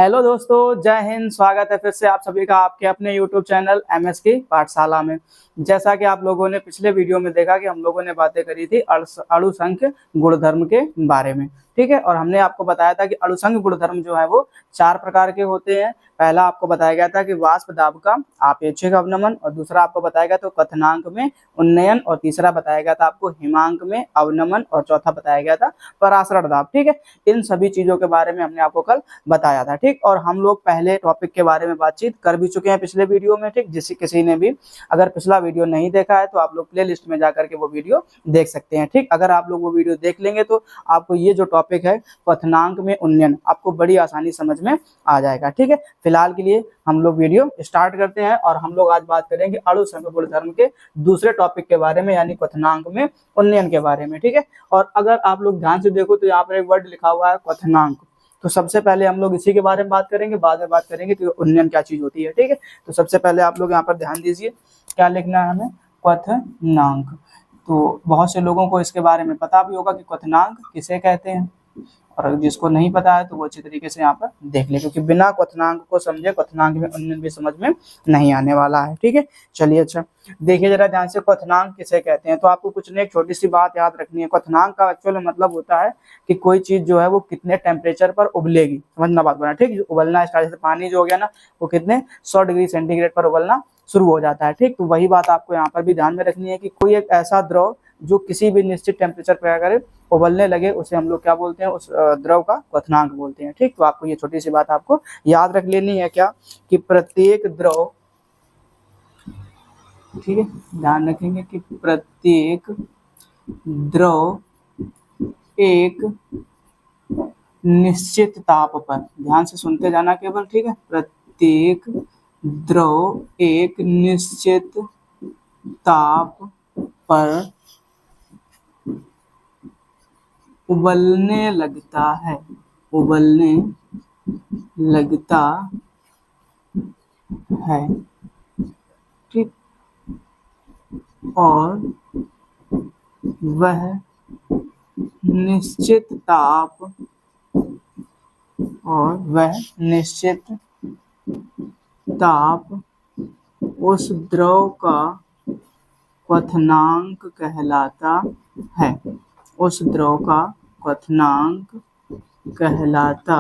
Hello दोस्तों, जय हिंद। स्वागत है फिर से आप सभी का आपके अपने YouTube चैनल एमएस की पाठशाला में। जैसा कि आप लोगों ने पिछले वीडियो में देखा कि हम लोगों ने बातें करी थी अणुसंख्य गुणधर्म के बारे में, ठीक है। और हमने आपको बताया था कि अणुसंख्य गुणधर्म जो है वो 4 प्रकार के होते हैं। पहला आपको बताया गया था कि वाष्प दाब का आपेक्षिक अवनमन, और दूसरा आपको बताया गया तो क्वथनांक में उन्नयन, और तीसरा बताया गया था आपको हिमांक में अवनमन, और चौथा बताया गया था परासरण दाब, ठीक है। इन सभी चीजों के बारे में हमने आपको कल बताया था, ठीक। और हम लोग पहले टॉपिक के बारे में बातचीत कर भी चुके हैं पिछले वीडियो में, ठीक। किसी ने भी अगर पिछला वीडियो नहीं देखा है तो आप लोग प्ले लिस्ट में जाकर के वो वीडियो देख सकते हैं, ठीक। अगर आप लोग वो वीडियो देख लेंगे तो आपको ये जो टॉपिक है क्वथनांक में उन्नयन आपको बड़ी आसानी समझ में आ जाएगा, ठीक है। फिलहाल के लिए हम लोग वीडियो स्टार्ट करते हैं, और हम लोग आज बात करेंगे अणुसंख्य गुणधर्म के दूसरे टॉपिक के बारे में, यानी क्वथनांक में उन्नयन के बारे में, ठीक है। और अगर आप लोग ध्यान से देखो तो यहाँ पर एक वर्ड लिखा हुआ है क्वथनांक। तो सबसे पहले हम लोग इसी के बारे में बात करेंगे, बाद में बात करेंगे कि उन्नयन क्या चीज होती है, ठीक है। तो सबसे पहले आप लोग यहाँ पर ध्यान दीजिए, क्या लिखना है हमें, क्वथनांक। तो बहुत से लोगों को इसके बारे में पता भी होगा कि क्वथनांक किसे कहते हैं, और जिसको नहीं पता है तो वो अच्छी तरीके से यहाँ पर देख ले, क्योंकि बिना क्वथनांक को समझे क्वथनांक में उन्नयन भी समझ में नहीं आने वाला है, ठीक है। चलिए, अच्छा देखिए जरा ध्यान से, क्वथनांक किसे कहते हैं। तो आपको कुछ नहीं, एक छोटी सी बात याद रखनी है। क्वथनांक का एक्चुअल मतलब होता है कि कोई चीज जो है वो कितने टेम्परेचर पर उबलेगी, समझना बात बना, ठीक। उबलना स्टार्ट, जैसे पानी जो हो गया ना, वो कितने 100 डिग्री सेंटीग्रेड पर उबलना शुरू हो जाता है, ठीक। तो वही बात आपको यहाँ पर भी ध्यान में रखनी है कि कोई एक ऐसा द्रव जो किसी भी निश्चित टेम्परेचर पर अगर उबलने लगे उसे हम लोग क्या बोलते हैं, उस द्रव का क्वथनांक बोलते हैं, ठीक। तो आपको ये छोटी सी बात आपको याद रख लेनी है, क्या कि प्रत्येक द्रव, ठीक है, ध्यान रखेंगे कि प्रत्येक द्रव एक निश्चित ताप पर, ध्यान से सुनते जाना केवल, ठीक है। प्रत्येक द्रव एक निश्चित ताप पर उबलने लगता है, उबलने लगता है, ठीक। और वह निश्चित ताप, और वह निश्चित ताप उस द्रव का क्वथनांक कहलाता है, उस द्रव का क्वथनांक कहलाता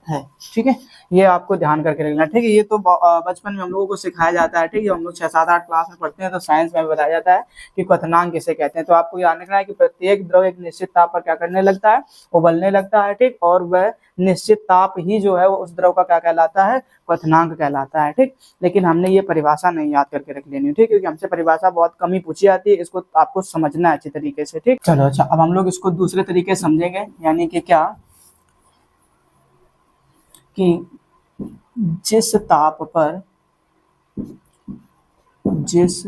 है, ठीक है। ये आपको ध्यान करके रखना, ठीक है। ये तो बचपन में हम लोगों को सिखाया जाता है, ठीक है। हम लोग 6, 7, 8 क्लास में पढ़ते हैं तो साइंस में बताया जाता है कि क्वथनांक किसे कहते हैं। तो आपको याद रखना है कि प्रत्येक द्रव एक निश्चित ताप पर क्या करने लगता है, उबलने लगता है, ठीक। और वह निश्चित ताप ही जो है वो उस द्रव का क्या कहलाता है, क्वथनांक कहलाता है, ठीक। लेकिन हमने ये परिभाषा नहीं याद करके रख लेनी, ठीक, क्योंकि हमसे परिभाषा बहुत कम ही पूछी जाती है, इसको आपको समझना है अच्छी तरीके से, ठीक। चलो, अच्छा अब हम लोग इसको दूसरे तरीके से समझेंगे, यानी कि क्या कि जिस ताप पर, जिस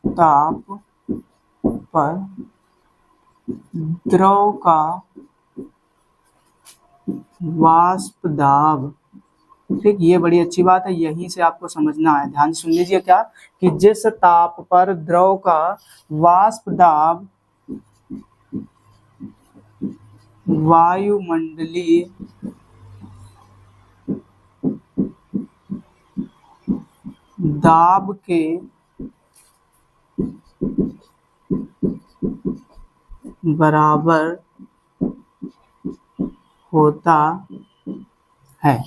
ताप पर द्रव का वाष्प दाब, ठीक, ये बड़ी अच्छी बात है, यहीं से आपको समझना है, ध्यान सुन लीजिए, क्या कि जिस ताप पर द्रव का वाष्प दाब वायुमंडलीय दाब के बराबर होता है,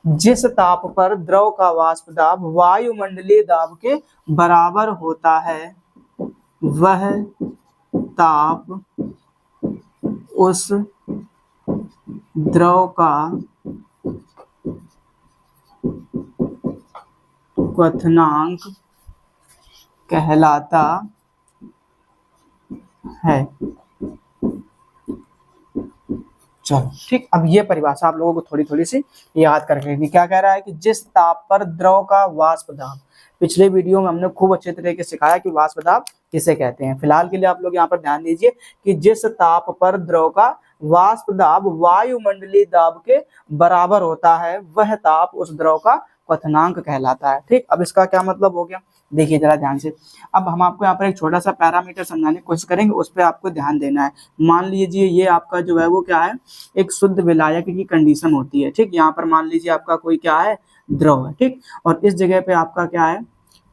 जिस ताप पर द्रव का वाष्प दाब वायुमंडलीय दाब के बराबर होता है, वह ताप उस द्रव का क्वथनांक कहलाता है। चलो, ठीक। अब ये परिभाषा आप लोगों को थोड़ी थोड़ी सी याद करके रखनी। क्या कह रहा है कि जिस ताप पर द्रव का वाष्प दाब, पिछले वीडियो में हमने खूब अच्छे तरीके से सिखाया कि वाष्प दाब किसे कहते हैं। फिलहाल के लिए आप लोग यहाँ पर ध्यान दीजिए कि जिस ताप पर द्रव का वाष्प दाब वायुमंडलीय दाब के बराबर होता है, वह ताप उस द्रव का क्वथनांक कहलाता है, ठीक। अब इसका क्या मतलब हो गया, देखिए जरा ध्यान से। अब हम आपको यहाँ पर एक छोटा सा पैरामीटर समझाने की कोशिश करेंगे, उस पर आपको ध्यान देना है। मान लीजिए ये आपका जो है वो क्या है, एक शुद्ध विलायक की कंडीशन होती है, ठीक। यहाँ पर मान लीजिए आपका कोई क्या है, द्रव है, ठीक। और इस जगह पे आपका क्या है,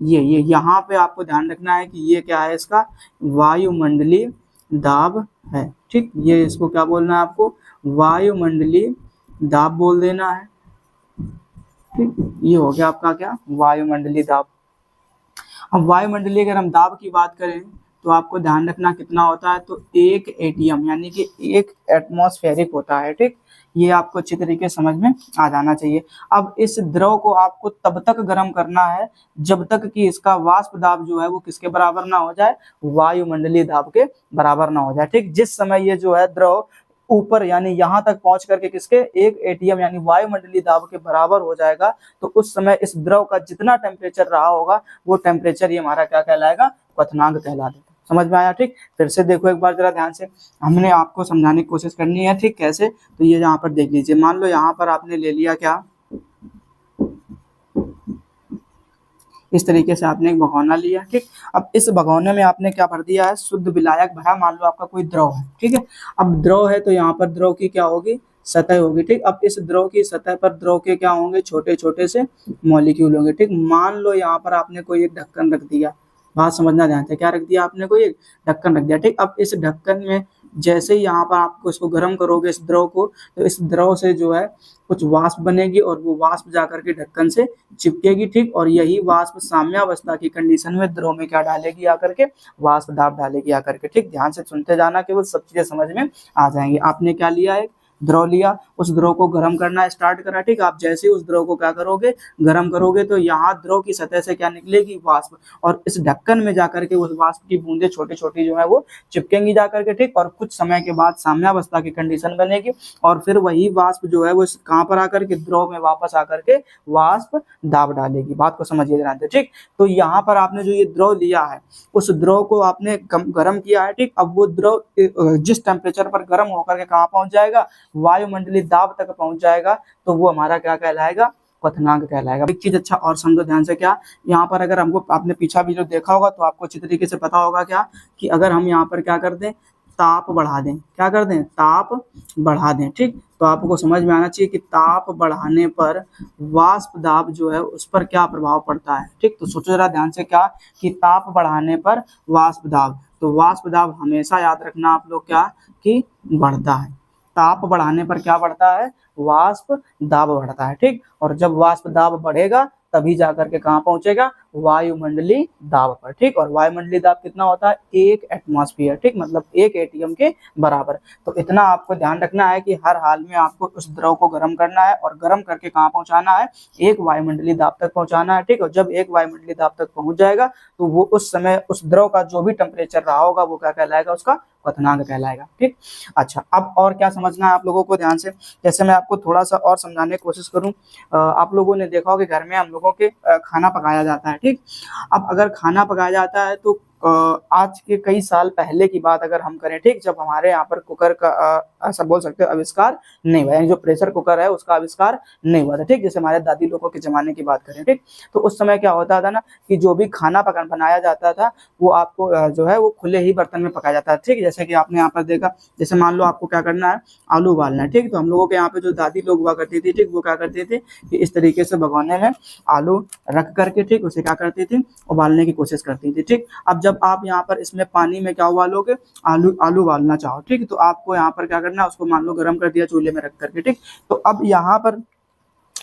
ये यहाँ पे आपको ध्यान रखना है कि ये क्या है, इसका वायुमंडलीय दाब है, ठीक। ये इसको क्या बोलना है आपको, वायुमंडलीय दाब बोल देना है, ठीक। ये हो गया आपका क्या, वायुमंडलीय दाब। अब वायुमंडलीय अगर हम दाब की बात करें तो आपको ध्यान रखना कितना होता है, तो 1 एटीएम यानी कि 1 एटमॉस्फेरिक होता है, ठीक। ये आपको अच्छी तरीके से समझ में आ जाना चाहिए। अब इस द्रव को आपको तब तक गर्म करना है जब तक कि इसका वाष्प दाब जो है वो किसके बराबर ना हो जाए, वायुमंडलीय दाब के बराबर ना हो जाए, ठीक। जिस समय ये जो है द्रव ऊपर यानी यहाँ तक पहुंच करके किसके, 1 एटीएम यानी वायुमंडलीय दाब के बराबर हो जाएगा, तो उस समय इस द्रव का जितना टेम्परेचर रहा होगा वो टेम्परेचर ही हमारा क्या कहलाएगा, क्वथनांक कहला देगा। समझ में आया, ठीक। फिर से देखो एक बार जरा ध्यान से, हमने आपको समझाने की कोशिश करनी है, ठीक। कैसे, तो ये यहाँ पर देख लीजिए। मान लो यहाँ पर आपने ले लिया क्या, इस तरीके से आपने एक भगोना लिया, ठीक। अब इस भगोने में आपने क्या भर दिया है, शुद्ध विलायक भरा। मान लो आपका कोई द्रव है, ठीक है। अब द्रव है तो यहाँ पर द्रव की क्या होगी, सतह होगी, ठीक। अब इस द्रव की सतह पर द्रव के क्या होंगे, छोटे छोटे से मॉलिक्यूल होंगे, ठीक। मान लो यहाँ पर आपने कोई एक ढक्कन रख दिया, बात समझना ध्यान से, क्या रख दिया आपने, कोई एक ढक्कन रख दिया, ठीक। अब इस ढक्कन में जैसे ही यहाँ पर आपको इसको गर्म करोगे इस द्रव को, तो इस द्रव से जो है कुछ वाष्प बनेगी और वो वाष्प जाकर के ढक्कन से चिपकेगी, ठीक। और यही वाष्प साम्यावस्था की कंडीशन में द्रव में क्या डालेगी आकर के, वाष्प दाब डालेगी आकर के, ठीक। ध्यान से सुनते जाना, केवल सब चीजें समझ में आ जाएंगी। आपने क्या लिया, एक द्रव लिया, उस द्रव को गर्म करना स्टार्ट करा, ठीक। आप जैसे उस द्रव को क्या करोगे, गर्म करोगे, तो यहाँ द्रव की सतह से क्या निकलेगी, वाष्प, और इस ढक्कन में जाकर के उस वाष्प की बूंदे छोटी छोटी जो है वो चिपकेंगी जाकर के, ठीक। और कुछ समय के बाद साम्यावस्था की कंडीशन बनेगी और फिर वही वाष्प जो है वो कहाँ पर आकर के, द्रव में वापस आकर के वाष्प दाब डालेगी। बात को समझिए ध्यान से, ठीक। तो यहाँ पर आपने जो ये द्रव लिया है, उस द्रव को आपने गर्म किया है, ठीक। अब वो द्रव जिस टेम्परेचर पर गर्म होकर के कहाँ पहुंच जाएगा, वायुमंडलीय दाब तक पहुंच जाएगा, तो वो हमारा क्या कहलाएगा, क्वथनांक कहलाएगा। एक चीज अच्छा और समझो ध्यान से, क्या यहाँ पर अगर हमको, आपने पीछा भी जो देखा होगा तो आपको अच्छी तरीके से पता होगा क्या, कि अगर हम यहाँ पर क्या कर दें, ताप बढ़ा दें, क्या कर दें, ताप बढ़ा दें, ठीक। तो आपको समझ में आना चाहिए कि ताप बढ़ाने पर वाष्प दाब जो है उस पर क्या प्रभाव पड़ता है, ठीक। तो सोचो जरा ध्यान से, क्या कि ताप बढ़ाने पर वाष्प दाब, तो वाष्प दाब हमेशा याद रखना आप लोग क्या, कि बढ़ता है। ताप बढ़ाने पर क्या बढ़ता है, वाष्प दाब बढ़ता है, ठीक। और जब वाष्प दाब बढ़ेगा तभी जाकर के कहाँ पहुंचेगा, वायुमंडलीय दाब पर, ठीक। और वायुमंडलीय दाब कितना होता है, 1 एटमॉस्फेयर, ठीक, मतलब 1 एटीएम के बराबर। तो इतना आपको ध्यान रखना है कि हर हाल में आपको उस द्रव को गर्म करना है और गर्म करके कहाँ पहुंचाना है, 1 वायुमंडलीय दाब तक पहुंचाना है, ठीक। और जब 1 वायुमंडलीय दाब तक पहुंच जाएगा तो वो उस समय उस द्रव का जो भी टेम्परेचर रहा होगा वो क्या कहलाएगा, उसका क्वथनांक कहलाएगा, ठीक। अच्छा, अब और क्या समझना है आप लोगों को ध्यान से, जैसे मैं आपको थोड़ा सा और समझाने की कोशिश करूं। आप लोगों ने देखा होगा कि घर में हम लोगों के खाना पकाया जाता है, ठीक। अब अगर खाना पकाया जाता है तो आज के कई साल पहले की बात अगर हम करें, ठीक, जब हमारे यहाँ पर कुकर का ऐसा बोल सकते हो आविष्कार नहीं हुआ, यानी जो प्रेशर कुकर है उसका आविष्कार नहीं हुआ था, ठीक। जैसे हमारे दादी लोगों के जमाने की बात करें, ठीक, तो उस समय क्या होता था ना, कि जो भी खाना बनाया जाता था वो आपको जो है वो खुले ही बर्तन में पकाया जाता है, ठीक। जैसे कि आपने यहाँ पर देखा, जैसे मान लो आपको क्या करना है, आलू उबालना है, ठीक। तो हम लोगों के यहाँ पे जो दादी लोग हुआ करती थी, ठीक, वो क्या करते थे कि इस तरीके से भगोने में आलू रख करके, ठीक, उसे क्या करती थी, उबालने की कोशिश करती थी, ठीक। अब जब आप यहाँ पर इसमें पानी में क्या उबालोगे, आलू उबालना चाहो, ठीक, तो आपको यहाँ पर क्या करना है, उसको मान लो गर्म कर दिया चूल्हे में रख करके, ठीक। तो अब यहाँ पर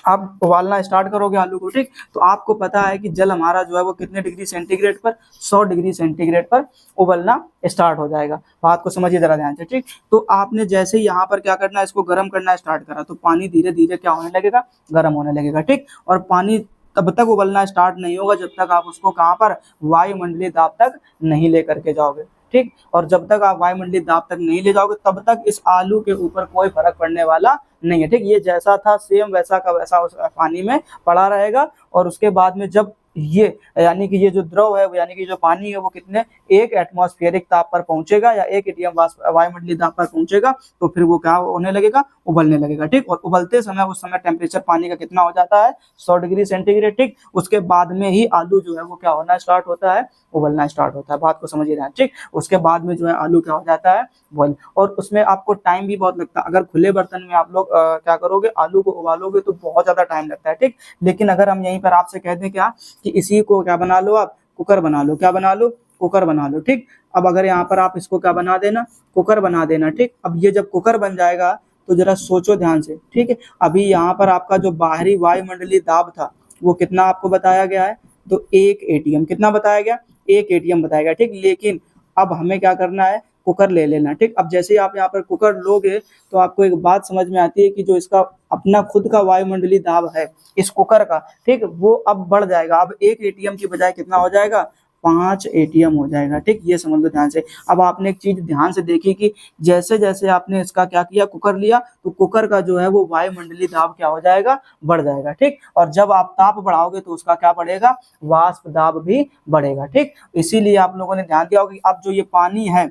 आप उबालना स्टार्ट करोगे आलू को, ठीक। तो आपको पता है कि जल हमारा जो है वो कितने डिग्री सेंटीग्रेड पर, 100 डिग्री सेंटीग्रेड पर उबलना स्टार्ट हो जाएगा। बात को समझिए जरा ध्यान से, ठीक। तो आपने जैसे ही यहाँ पर क्या करना है, इसको गर्म करना स्टार्ट करा, तो पानी धीरे धीरे क्या होने लगेगा, गर्म होने लगेगा, ठीक। और पानी तब तक उबलना स्टार्ट नहीं होगा जब तक आप उसको कहाँ पर, वायुमंडलीय दाब तक नहीं ले करके जाओगे, ठीक। और जब तक आप वायुमंडलीय दाब तक नहीं ले जाओगे तब तक इस आलू के ऊपर कोई फर्क पड़ने वाला नहीं है, ठीक। ये जैसा था सेम वैसा का वैसा उस पानी में पड़ा रहेगा और उसके बाद में जब ये यानी कि ये जो द्रव है यानी कि जो पानी है वो कितने 1 एटमॉस्फेरिक ताप पर पहुंचेगा या 1 एटीएम वायुमंडलीय ताप पर पहुंचेगा तो फिर वो क्या होने लगेगा, उबलने लगेगा। ठीक, और उबलते समय उस समय टेम्परेचर पानी का कितना हो जाता है 100 डिग्री सेंटीग्रेड। ठीक, उसके बाद में ही आलू जो है वो क्या होना स्टार्ट होता है, उबलना स्टार्ट होता है। बात को समझिए ध्यान। ठीक, उसके बाद में जो है आलू क्या हो जाता है, बॉयल। और उसमें आपको टाइम भी बहुत लगता है। अगर खुले बर्तन में आप लोग क्या करोगे, आलू को उबालोगे तो बहुत ज्यादा टाइम लगता है। ठीक, लेकिन अगर हम यहीं पर आपसे कहते हैं क्या कि इसी को क्या बना लो, आप कुकर बना लो। क्या बना लो, कुकर बना लो। ठीक, अब अगर यहाँ पर आप इसको क्या बना देना, कुकर बना देना। ठीक, अब ये जब कुकर बन जाएगा तो जरा सोचो ध्यान से। ठीक है, अभी यहाँ पर आपका जो बाहरी वायुमंडलीय दाब था वो कितना आपको बताया गया है, तो 1 एटीएम। कितना बताया गया, 1 एटीएम बताया गया। ठीक, लेकिन अब हमें क्या करना है, कुकर ले लेना। ठीक, अब जैसे ही आप यहाँ पर कुकर लोगे तो आपको एक बात समझ में आती है कि जो इसका अपना खुद का वायुमंडलीय दाब है इस कुकर का, ठीक, वो अब बढ़ जाएगा। अब 1 एटीएम की बजाय कितना हो जाएगा, 5 एटीएम हो जाएगा। ठीक, ये समझ लो ध्यान से। अब आपने एक चीज ध्यान से देखी कि जैसे जैसे आपने इसका क्या किया, कुकर लिया, तो कुकर का जो है वो वायुमंडलीय दाब क्या हो जाएगा, बढ़ जाएगा। ठीक, और जब आप ताप बढ़ाओगे तो उसका क्या बढ़ेगा, वाष्प दाब भी बढ़ेगा। ठीक, इसीलिए आप लोगों ने ध्यान दिया होगा कि अब जो ये पानी है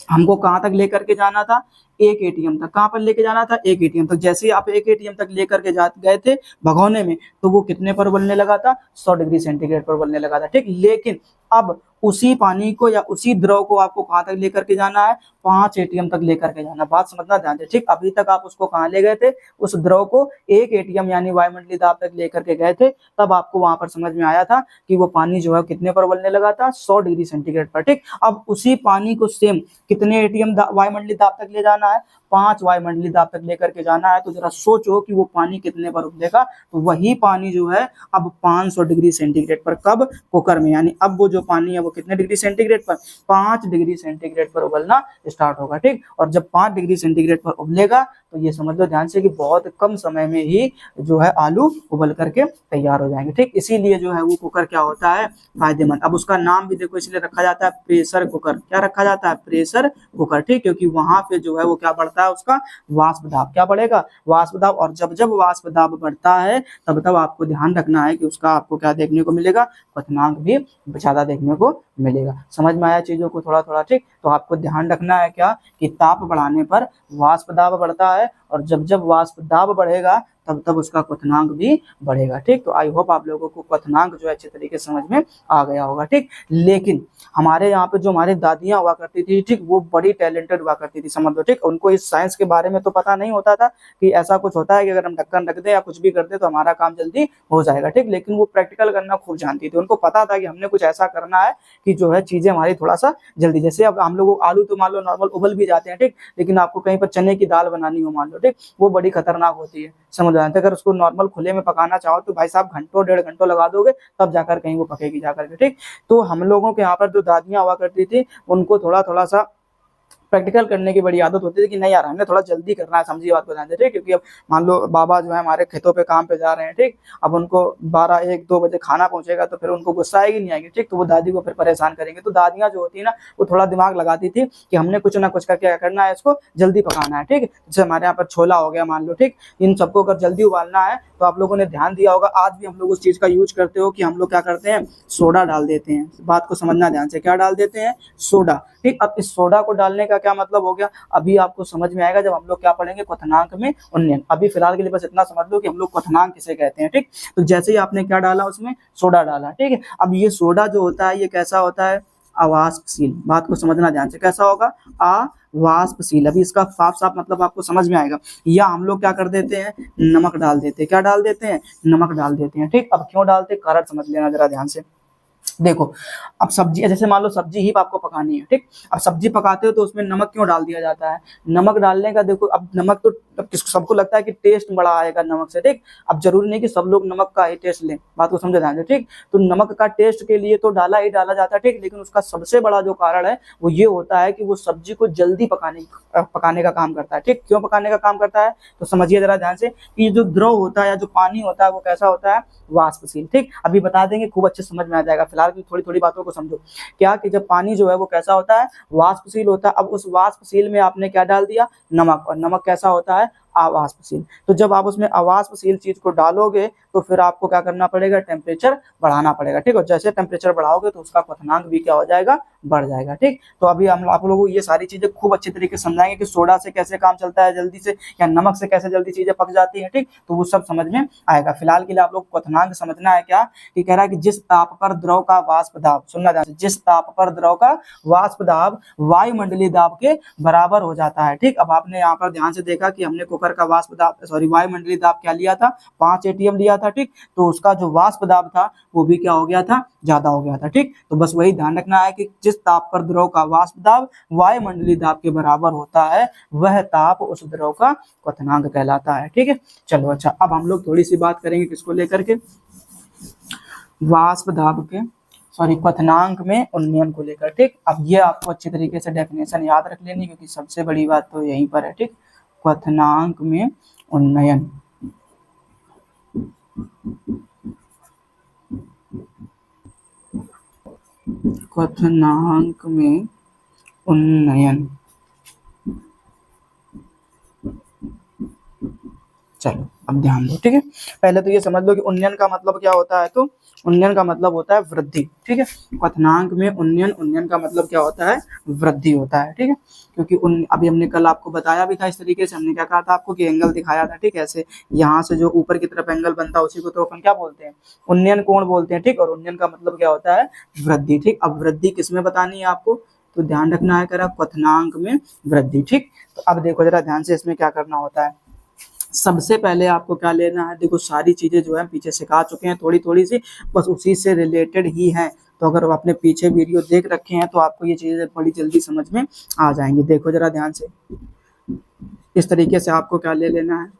हमको कहाँ तक लेकर के जाना था, 1 एटीएम तक। कहाँ पर लेके जाना था, 1 एटीएम तक। जैसे ही आप 1 एटीएम तक लेकर के गए थे भगोने में, तो वो कितने पर उबलने लगा था, 100 डिग्री सेंटीग्रेड पर उबलने लगा था। ठीक, लेकिन अब उसी पानी को या उसी द्रव को आपको कहाँ तक लेकर के जाना है, 5 एटीएम तक लेकर के जाना। बात समझना ध्यान से। ठीक, अभी तक आप उसको कहाँ ले गए थे, उस द्रव को 1 एटीएम यानी वायुमंडलीय दाब तक लेकर के गए थे, तब आपको वहां पर समझ में आया था कि वो पानी जो है कितने पर उबलने लगा था, 100 डिग्री सेंटीग्रेड पर। ठीक, अब उसी पानी को सेम कितने एटीएम वायुमंडलीय दाब तक ले जाना है, 5 वायुमंडलीय दाब तक लेकर के जाना है। तो जरा सोचो कि वो पानी कितने पर उबलेगा, तो वही पानी जो है अब 500 डिग्री सेंटीग्रेड पर, कब, कुकर में। यानी अब वो जो पानी है वो कितने डिग्री सेंटीग्रेड पर, 5 डिग्री सेंटीग्रेड पर उबलना स्टार्ट होगा। ठीक, और जब 5 डिग्री सेंटीग्रेड पर उबलेगा तो ये समझ लो ध्यान से कि बहुत कम समय में ही जो है आलू उबल करके तैयार हो जाएंगे। ठीक, इसीलिए जो है वो कुकर क्या होता है, फायदेमंद। अब उसका नाम भी देखो इसलिए रखा जाता है प्रेशर कुकर। क्या रखा जाता है, प्रेशर कुकर। ठीक, क्योंकि वहां पे जो है वो क्या बढ़ता है, उसका वाष्प दाब क्या बढ़ेगा, वाष्प दाब। और जब जब वाष्प दाब बढ़ता है तब तब आपको ध्यान रखना है कि उसका आपको क्या देखने को मिलेगा, क्वथनांक भी ज्यादा देखने को मिलेगा। समझ में आया चीजों को थोड़ा थोड़ा। ठीक, तो आपको ध्यान रखना है क्या कि ताप बढ़ाने पर वाष्प दाब बढ़ता है, और जब जब वाष्प दाब बढ़ेगा तब तब उसका क्वथनांक भी बढ़ेगा। ठीक, तो आई होप आप लोगों को क्वथनांक जो है अच्छे तरीके से समझ में आ गया होगा। ठीक, लेकिन हमारे यहाँ पे जो हमारी दादियां हुआ करती थी, ठीक, वो बड़ी टैलेंटेड हुआ करती थी, समझ लो। ठीक, उनको इस साइंस के बारे में तो पता नहीं होता था कि ऐसा कुछ होता है कि अगर हम ढक्कन रख दें या कुछ भी कर दें तो हमारा काम जल्दी हो जाएगा। ठीक, लेकिन वो प्रैक्टिकल करना खूब जानती थी। उनको पता था कि हमने कुछ ऐसा करना है कि जो है चीजें हमारी थोड़ा सा जल्दी, जैसे अब हम लोग आलू तो मान लो नॉर्मल उबल भी जाते हैं। ठीक, लेकिन आपको कहीं पर चने की दाल बनानी हो मान लो, ठीक, वो बड़ी खतरनाक होती है, समझ आते। अगर उसको नॉर्मल खुले में पकाना चाहो तो भाई साहब घंटों 1.5 घंटों लगा दोगे तब जाकर कहीं वो पकेगी जाकर के। ठीक, तो हम लोगों के यहाँ पर जो दादियां हुआ करती थी उनको थोड़ा थोड़ा सा प्रैक्टिकल करने की बड़ी आदत होती थी कि नहीं यार हमें थोड़ा जल्दी करना है, समझिए बात को ध्यान से। क्योंकि अब मान लो बाबा जो है हमारे खेतों पे काम पे जा रहे हैं। ठीक, अब उनको 12-1-2 बजे खाना पहुंचेगा तो फिर उनको गुस्सा आएगी नहीं आएगी। ठीक, तो वो दादी को फिर परेशान करेंगे। तो दादियां जो होती है ना वो थोड़ा दिमाग लगाती थी कि हमने कुछ ना कुछ करके क्या करना है, इसको जल्दी पकाना है। ठीक, जैसे हमारे यहाँ पर छोला हो गया मान लो, ठीक, इन सबको अगर जल्दी उबालना है तो आप लोगों ने ध्यान दिया होगा आज भी हम लोग उस चीज का यूज करते हो कि हम लोग क्या करते हैं, सोडा डाल देते हैं। बात को समझना ध्यान से, क्या डाल देते हैं, सोडा। ठीक, अब इस सोडा को डालने का क्या मतलब हो गया, अभी आपको समझ में आएगा जब हम लोग क्या पढ़ेंगे, क्वथनांक में उन्नयन। अभी फिलहाल के लिए बस इतना समझ लो कि हम लोग क्वथनांक किसे कहते हैं। ठीक, तो जैसे ही आपने क्या डाला उसमें, सोडा डाला। ठीक है, अब ये सोडा जो होता है ये कैसा होता है, अवाष्पशील। बात को समझना ध्यान से, कैसा होगा, अवाष्पशील। अभी इसका साफ साफ मतलब आपको समझ में आएगा। या हम लोग क्या कर देते हैं, नमक डाल देते हैं। क्या डाल देते हैं, नमक डाल देते हैं। ठीक, अब क्यों डालते, कारण समझ लेना जरा ध्यान से। देखो, अब सब्जी जैसे मान लो सब्जी ही आपको पकानी है। ठीक, अब सब्जी पकाते हो तो उसमें नमक क्यों डाल दिया जाता है, नमक डालने का देखो, अब नमक तो सबको लगता है कि टेस्ट बड़ा आएगा नमक से। ठीक, अब जरूरी नहीं कि सब लोग नमक का ही टेस्ट लें, बात को समझो ध्यान से। ठीक, तो नमक का टेस्ट के लिए तो डाला ही डाला जाता है। ठीक, लेकिन उसका सबसे बड़ा जो कारण है वो ये होता है कि वो सब्जी को जल्दी पकाने का काम करता है। ठीक, क्यों पकाने का काम करता है, तो समझिए जरा ध्यान से कि जो द्रव होता है या जो पानी होता है वो कैसा होता है, वाष्पशील। ठीक, अभी बता देंगे, खूब अच्छे समझ में आ जाएगा। फिलहाल की थोड़ी थोड़ी बातों को समझो। क्या कि जब पानी जो है वो कैसा होता है, वाष्पशील होता है। अब उस वाष्पशील में आपने क्या डाल दिया, नमक, और नमक कैसा होता है, अवाष्पशील। तो जब आप उसमें अवाष्पशील चीज को डालोगे तो फिर आपको क्या करना पड़ेगा, टेम्परेचर बढ़ाना पड़ेगा, ठीक। और जैसे टेम्परेचर बढ़ाओगे तो उसका क्वथनांक भी क्या हो जाएगा, बढ़ जाएगा, ठीक। तो अभी हम आप लोगों को ये सारी चीजें खूब अच्छी तरीके से समझाएंगे कि सोडा से कैसे काम चलता है जल्दी से, या नमक से कैसे जल्दी चीजें पक जाती हैं, ठीक। तो वो सब समझ में आएगा। फिलहाल के लिए आप लोग क्वथनांक समझना है क्या, कि कह रहा है कि जिस ताप पर द्रव का वाष्प दाब, सुनना ध्यान से, जिस ताप पर द्रव का वाष्प दाब वायुमंडलीय दाब के बराबर हो जाता है, ठीक। अब आपने यहाँ पर ध्यान से देखा कि हमने कुकर का वाष्प दाब वायुमंडलीय दाब क्या लिया था, 5 atm लिया था, ठीक। तो उसका जो वाष्प दाब था वो भी क्या हो गया था, ज्यादा हो गया था, ठीक। तो बस वही ध्यान रखना है कि जिस ताप पर द्रव का वाष्प दाब वायुमंडलीय दाब के बराबर होता है वह ताप उस द्रव का क्वथनांक कहलाता है, ठीक है। चलो अच्छा, अब हम लोग थोड़ी सी बात करेंगे किसको लेकर के, वाष्प दाब के क्वथनांक में उन्नयन को लेकर, ठीक। अब ये आपको अच्छी तरीके से डेफिनेशन याद रख लेनी, क्योंकि सबसे बड़ी बात तो यहीं पर है, ठीक। क्वथनांक में उन्नयन, क्वथनांक में उन्नयन। चलो अब ध्यान दो, ठीक है। पहले तो ये समझ लो कि उन्नयन का मतलब क्या होता है, तो उन्नयन का मतलब होता है वृद्धि, ठीक है। क्वथनांक में उन्नयन, उन्नयन का मतलब क्या होता है, वृद्धि होता है, ठीक है। क्योंकि अभी हमने कल आपको बताया भी था इस तरीके से, हमने क्या कहा था आपको कि एंगल दिखाया था, ठीक। ऐसे यहाँ से जो ऊपर की तरफ एंगल बनता है उसी को तो अपन क्या बोलते हैं, उन्नयन कोण बोलते हैं, ठीक। और उन्नयन का मतलब क्या होता है, वृद्धि, ठीक। अब वृद्धि किसमें बतानी है आपको, तो ध्यान रखना है, करा क्वथनांक में वृद्धि, ठीक। तो अब देखो जरा ध्यान से, इसमें क्या करना होता है, सबसे पहले आपको क्या लेना है, देखो सारी चीजें जो है पीछे सिखा चुके हैं थोड़ी थोड़ी सी, बस उसी से रिलेटेड ही है। तो अगर आपने पीछे वीडियो देख रखे हैं तो आपको ये चीजें बड़ी जल्दी समझ में आ जाएंगी। देखो जरा ध्यान से, इस तरीके से आपको क्या ले लेना है,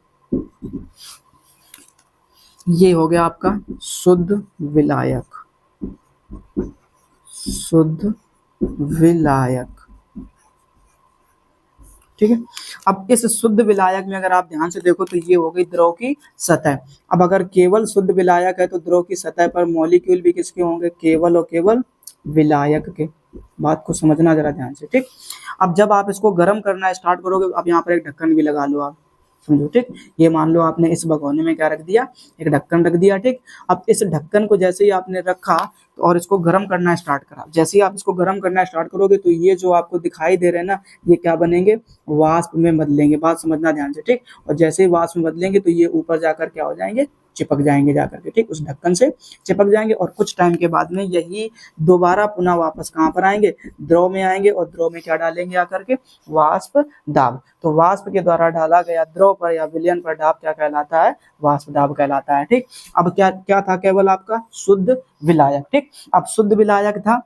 ये हो गया आपका शुद्ध विलायक, शुद्ध विलायक, ठीक है। अब इस शुद्ध विलायक में अगर आप ध्यान से देखो तो ये हो गई द्रव की सतह। अब अगर केवल शुद्ध विलायक है तो द्रव की सतह पर मॉलिक्यूल भी किसके होंगे, केवल और केवल विलायक के। बात को समझना जरा ध्यान से, ठीक। अब जब आप इसको गर्म करना स्टार्ट करोगे, अब यहाँ पर एक ढक्कन भी लगा लो आप, समझो, ठीक। ये मान लो आपने इस भगोने में क्या रख दिया, एक ढक्कन रख दिया, ठीक। अब इस ढक्कन को जैसे ही आपने रखा और इसको गर्म करना स्टार्ट करा, जैसे ही आप इसको गर्म करना स्टार्ट करोगे तो ये जो आपको दिखाई दे रहे हैं ना, ये क्या बनेंगे, वाष्प में बदलेंगे। बात समझना ध्यान से, ठीक। और जैसे ही वाष्प में बदलेंगे तो ये ऊपर जाकर क्या हो जाएंगे, चिपक जाएंगे जाकर के, ठीक। उस ढक्कन से चिपक जाएंगे और कुछ टाइम के बाद में यही दोबारा पुनः वापस कहाँ पर आएंगे, द्रव में आएंगे। और द्रव में क्या डालेंगे आकर के, वाष्प दाब। तो वाष्प के द्वारा डाला गया द्रव पर या विलयन पर दाब क्या कहलाता है, वाष्प दाब कहलाता है, ठीक। अब क्या क्या था, केवल आपका शुद्ध विलायक, ठीक। अब शुद्ध विलायक था,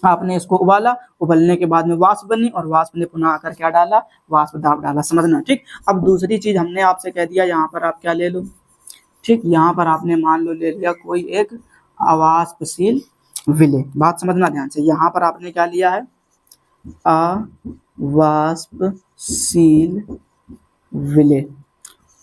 आपने इसको उबाला, उबलने के बाद में वाष्प बनी और वाष्प ने पुनः आकर क्या डाला, वाष्प दाब डाला, समझना, ठीक। अब दूसरी चीज हमने आपसे कह दिया, यहाँ पर आप क्या ले लो, ठीक। यहाँ पर आपने मान लो ले लिया कोई एक अवाष्पशील विलेय। बात समझना ध्यान से, यहाँ पर आपने क्या लिया है, अवाष्पशील विलेय,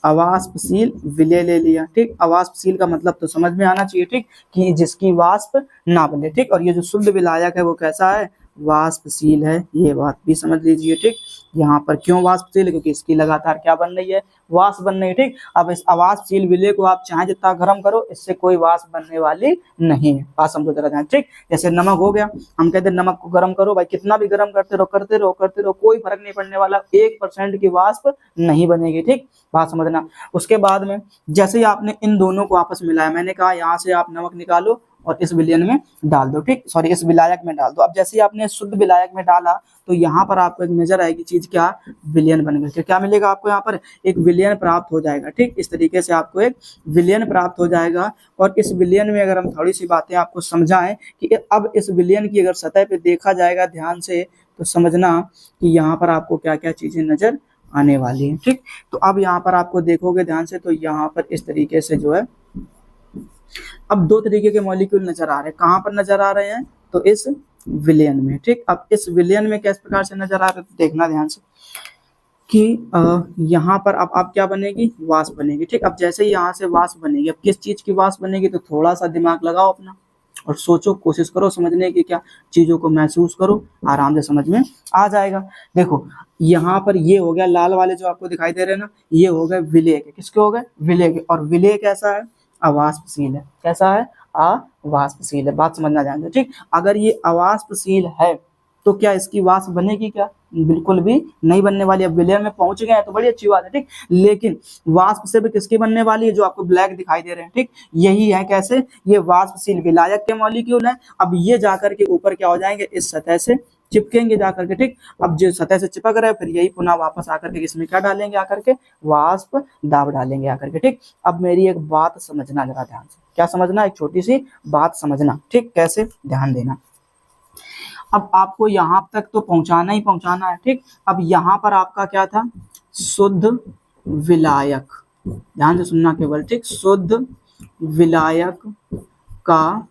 अवाष्पशील विलेय ले लिया, ठीक। अवाष्पशील का मतलब तो समझ में आना चाहिए, ठीक, कि जिसकी वाष्प ना बने, ठीक। और ये जो शुद्ध विलायक है वो कैसा है, वाष्पशील है, ये बात भी समझ लीजिए, ठीक। यहाँ पर क्यों वाष्पशील है, क्योंकि इसकी लगातार क्या बन रही है, वाष्प बन रही है, ठीक। अब इस अवाष्पशील विलेय को आप चाहे जितना गर्म करो, इससे कोई वाष्प बनने वाली नहीं है। बात समझो जरा ध्यान, ठीक। जैसे नमक हो गया, हम कहते हैं नमक को गर्म करो, भाई कितना भी गर्म करते रहो करते रहो करते रहो, कोई फर्क नहीं पड़ने वाला, 1% की वाष्प नहीं बनेगी, ठीक। बात समझना। उसके बाद में जैसे ही आपने इन दोनों को आपस में मिलाया, मैंने कहा यहाँ से आप नमक निकालो और इस विलयन में डाल दो, ठीक, सॉरी इस विलायक में डाल दो। अब जैसे ही आपने शुद्ध विलायक में डाला तो यहाँ पर आपको एक नजर आएगी चीज, क्या, विलयन बन गया। क्या मिलेगा आपको, यहाँ पर एक विलयन प्राप्त हो जाएगा, ठीक। इस तरीके से आपको एक विलयन प्राप्त हो जाएगा। और इस विलयन में अगर हम थोड़ी सी बातें आपको समझाएं कि अब इस विलयन की अगर सतह पे देखा जाएगा ध्यान से, तो समझना कि यहाँ पर आपको क्या क्या चीजें नजर आने वाली है, ठीक। तो अब यहाँ पर आपको देखोगे ध्यान से, तो यहाँ पर इस तरीके से जो है अब 2 तरीके के मॉलिक्यूल नजर आ रहे हैं। कहाँ पर नजर आ रहे हैं, तो इस विलयन में, ठीक। अब इस विलयन में किस प्रकार से नजर आ रहे हैं, तो देखना ध्यान से कि यहाँ पर अब आप क्या बनेगी, वाष्प बनेगी, ठीक। अब जैसे ही यहाँ से वाष्प बनेगी, अब किस चीज की वाष्प बनेगी, तो थोड़ा सा दिमाग लगाओ अपना, और सोचो, कोशिश करो समझने की, क्या चीज़ों को महसूस करो, आराम से समझ में आ जाएगा। देखो यहाँ पर ये हो गया लाल वाले जो आपको दिखाई दे रहे हैं ना, ये हो गए विलेय के। किसके हो गए? विलेय के। और विलेय कैसा है? अवाष्पशील है। कैसा है? अवाष्पशील है। बात समझना ध्यान से, ठीक। अगर ये अवाष्पशील है तो क्या इसकी वाष्प बनेगी क्या? बिल्कुल भी नहीं बनने वाली। अब विलयन में पहुंच गए हैं तो बड़ी अच्छी बात है, ठीक। लेकिन वाष्प से भी किसकी बनने वाली है? जो आपको ब्लैक दिखाई दे रहे हैं, ठीक, यही है। कैसे? ये वाष्पशील विलायक के मॉलिक्यूल है। अब ये जाकर के ऊपर क्या हो जाएंगे? इस सतह से चिपकेंगे जाकर के, ठीक। अब जो सतह से चिपक रहे हैं फिर यही पुनः वापस आकर के इसमें क्या डालेंगे? आकर के वाष्प दाब डालेंगे आकर के, ठीक। अब मेरी एक बात समझना जरा ध्यान से। क्या समझना? एक छोटी सी बात समझना, ठीक। कैसे? ध्यान देना। अब आपको यहां तक तो पहुंचाना ही पहुंचाना है, ठीक। अब यहां पर आपका क्या था? शुद्ध विलायक। ध्यान से सुनना केवल, ठीक। शुद्ध विलायक का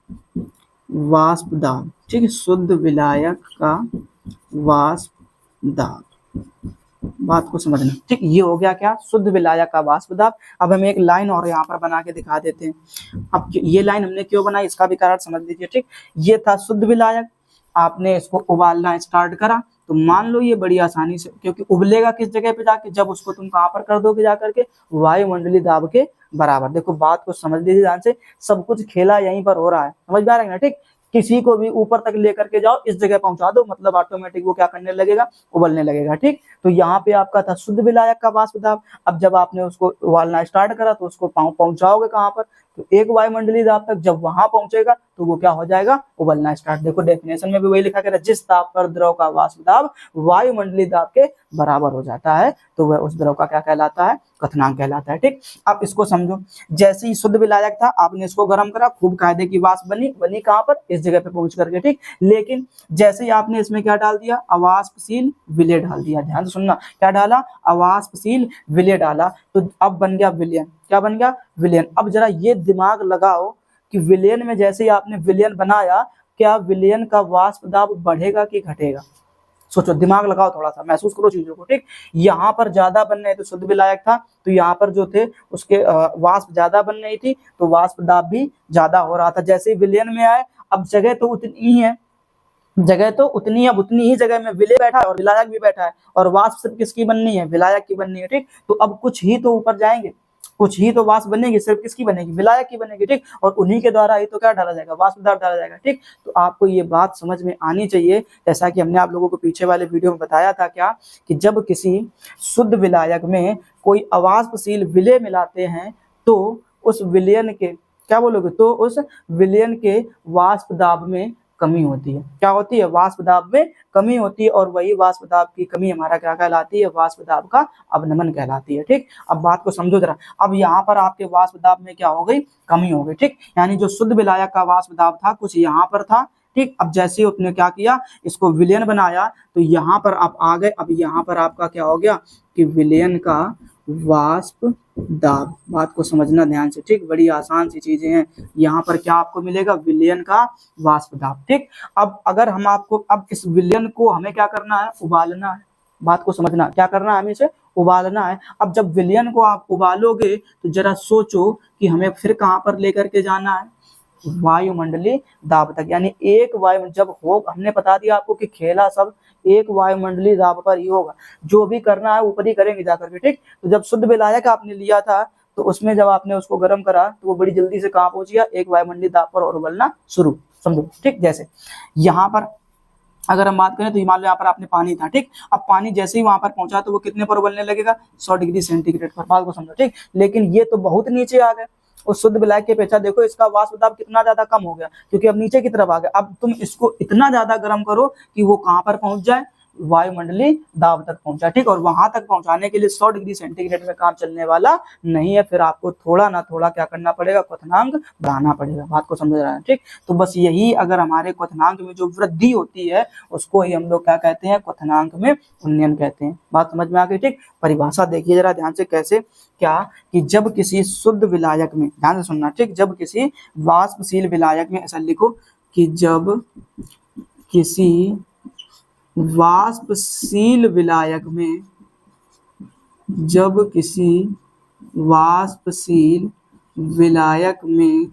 वाष्प दाब, ठीक है। शुद्ध विलायक का वाष्प दाब, बात को समझना, ठीक। ये हो गया क्या? शुद्ध विलायक का वाष्प दाब। अब हम एक लाइन और यहाँ पर बना के दिखा देते हैं। अब ये लाइन हमने क्यों बनाई इसका भी कारण समझ लीजिए, ठीक। ये था शुद्ध विलायक, आपने इसको उबालना स्टार्ट करा तो मान लो ये बड़ी आसानी से, क्योंकि उबलेगा किस जगह पे जाके? जब उसको तुम कहां पर कर दोगे? जाकर के वायुमंडलीय दाब के बराबर। देखो बात को समझ लीजिए ध्यान से, सब कुछ खेला यहीं पर हो रहा है, समझ में आ रहा है ना, ठीक। किसी को भी ऊपर तक लेकर के जाओ, इस जगह पहुंचा दो, मतलब ऑटोमेटिक वो क्या करने लगेगा? उबलने लगेगा, ठीक। तो यहाँ पे आपका था शुद्ध विलायक का वाष्प दाब। अब जब आपने उसको उबालना स्टार्ट करा तो उसको पहुंचाओगे कहां पर? तो एक वायुमंडलीय दाब तक। जब वहां पहुंचेगा तो वो क्या हो जाएगा? उबलना स्टार्ट। देखो डेफिनेशन में भी वही लिखा गया, जिस ताप पर द्रव का वाष्प दाब वायुमंडलीय दाब के बराबर हो जाता है तो वह उस द्रव का क्या कहलाता है? क्वथनांक कहलाता है, ठीक। अब इसको समझो, जैसे ही शुद्ध विलायक था आपने इसको गर्म करा, खूब कायदे की वाष्प बनी कहां पर? इस जगह पे पहुंच करके, ठीक। लेकिन जैसे ही आपने इसमें क्या डाल दिया? अवाष्पशील विलेय डाल दिया। ध्यान से सुनना, क्या डाला? अवाष्पशील विलेय डाला, तो अब बन गया विलयन। क्या बन गया? विलयन। अब जरा ये दिमाग लगाओ कि विलयन में जैसे ही आपने विलयन बनाया, क्या विलयन का वाष्प दाब बढ़ेगा कि घटेगा? सोचो, दिमाग लगाओ, थोड़ा सा महसूस करो चीजों को, ठीक। यहाँ पर ज्यादा बन रहे तो शुद्ध विलायक था, तो यहाँ पर जो थे उसके वाष्प ज्यादा बन रही थी, तो वाष्प दाब भी ज्यादा हो रहा था। जैसे ही विलयन में आए, अब जगह तो उतनी ही है, जगह तो उतनी, अब उतनी ही जगह में विलेय बैठा है और विलायक भी बैठा है, और वाष्प सिर्फ किसकी बननी है? विलायक की बननी है, ठीक। तो अब कुछ ही तो ऊपर जाएंगे, कुछ ही तो वाष्प बनेगी, सिर्फ किसकी बनेगी? विलायक की बनेगी, ठीक। और उन्हीं के द्वारा ही तो क्या डाला जाएगा? वाष्प दाब डाला जाएगा, ठीक। तो आपको ये बात समझ में आनी चाहिए, जैसा कि हमने आप लोगों को पीछे वाले वीडियो में बताया था, क्या कि जब किसी शुद्ध विलायक में कोई अवाष्पशील विलेय मिलाते हैं तो उस विलयन के, क्या बोलोगे? तो उस विलयन के वाष्प दाब में कमी होती है। क्या होती है? वाष्प दाब में कमी होती है, और वही वाष्प दाब की कमी हमारा क्या कहलाती है? वाष्प दाब का अवनमन कहलाती है, ठीक। अब बात को समझो जरा। अब यहाँ पर आपके वाष्प दाब में क्या हो गई? कमी हो गई, ठीक। यानी जो शुद्ध विलायक का वाष्प दाब था कुछ यहाँ पर था, ठीक। अब जैसे ही उसने क्या किया, इसको विलयन बनाया तो यहाँ पर आप आ गए। अब यहाँ पर आपका क्या हो गया कि विलयन का वाष्प दाब। बात को समझना ध्यान से, ठीक। बड़ी आसान सी चीजें हैं। यहाँ पर क्या आपको मिलेगा? विलयन का वाष्प दाब, ठीक। अब अगर हम आपको, अब इस विलयन को हमें क्या करना है? उबालना है। बात को समझना, क्या करना है? हमें इसे उबालना है। अब जब विलयन को आप उबालोगे तो जरा सोचो कि हमें फिर कहाँ पर लेकर के जाना है? वायुमंडलीय दाब तक। यानी एक वायु जब हो, हमने बता दिया आपको कि खेला सब एक वायुमंडलीय दाब पर ही होगा, जो भी करना है ऊपर ही करेंगे जाकर के, ठीक। तो जब शुद्ध विलायक आपने लिया था तो उसमें जब आपने उसको गर्म करा तो वो बड़ी जल्दी से कहाँ पहुंच गया? एक वायुमंडलीय दाब पर, और उबलना शुरू, समझो, ठीक। जैसे यहाँ पर अगर हम बात करें तो मान लो यहाँ पर आपने पानी था, ठीक। अब पानी जैसे ही वहां पर पहुंचा तो वो कितने पर उबलने लगेगा? 100 डिग्री सेंटीग्रेड पर। बात को समझो, ठीक। लेकिन ये तो बहुत नीचे आ गए उस शुद्ध विलायक की अपेक्षा। देखो इसका वाष्प दाब कितना ज्यादा कम हो गया, क्योंकि अब नीचे की तरफ आ गया। अब तुम इसको इतना ज्यादा गर्म करो कि वो कहां पर पहुंच जाए? वायुमंडलीय दाब तक पहुंचा, ठीक। और वहां तक पहुंचाने के लिए 100 डिग्री सेंटीग्रेड में काम चलने वाला नहीं है, फिर आपको थोड़ा ना थोड़ा क्या करना पड़ेगा? क्वथनांक बढ़ाना पड़ेगा। बात को समझ रहा है, ठीक। तो बस यही, अगर हमारे क्वथनांक में जो वृद्धि होती है उसको ही हम लोग क्या कहते हैं? क्वथनांक में उन्नयन कहते हैं। बात समझ में आ गई, ठीक। परिभाषा देखिए जरा ध्यान से, कैसे? क्या कि जब किसी शुद्ध विलायक में, ध्यान से सुनना, ठीक, जब किसी वाष्पशील विलायक में, ऐसा लिखो कि जब किसी वाष्पशील विलायक में, जब किसी वाष्पशील विलायक में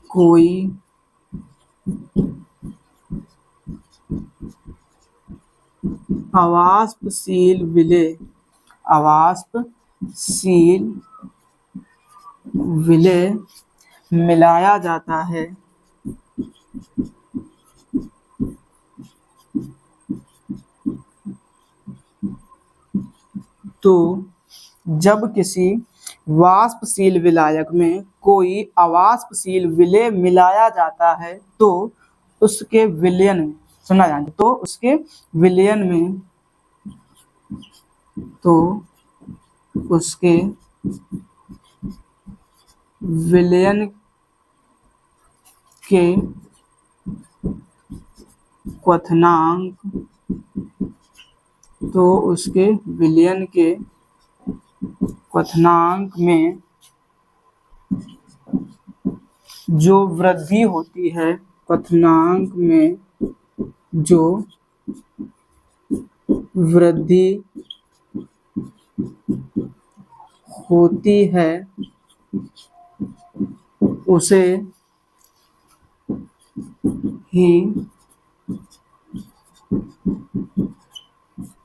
कोई अवाष्पशील विलेय, अवाष्पशील विलेय मिलाया जाता है तो जब किसी वाष्पशील विलायक में कोई अवाष्पशील विलेय मिलाया जाता है तो उसके विलयन में, सुना जाए तो उसके विलयन में, तो उसके विलयन के क्वथनांक, तो उसके विलयन के क्वथनांक में जो वृद्धि होती है, क्वथनांक में जो वृद्धि होती है उसे ही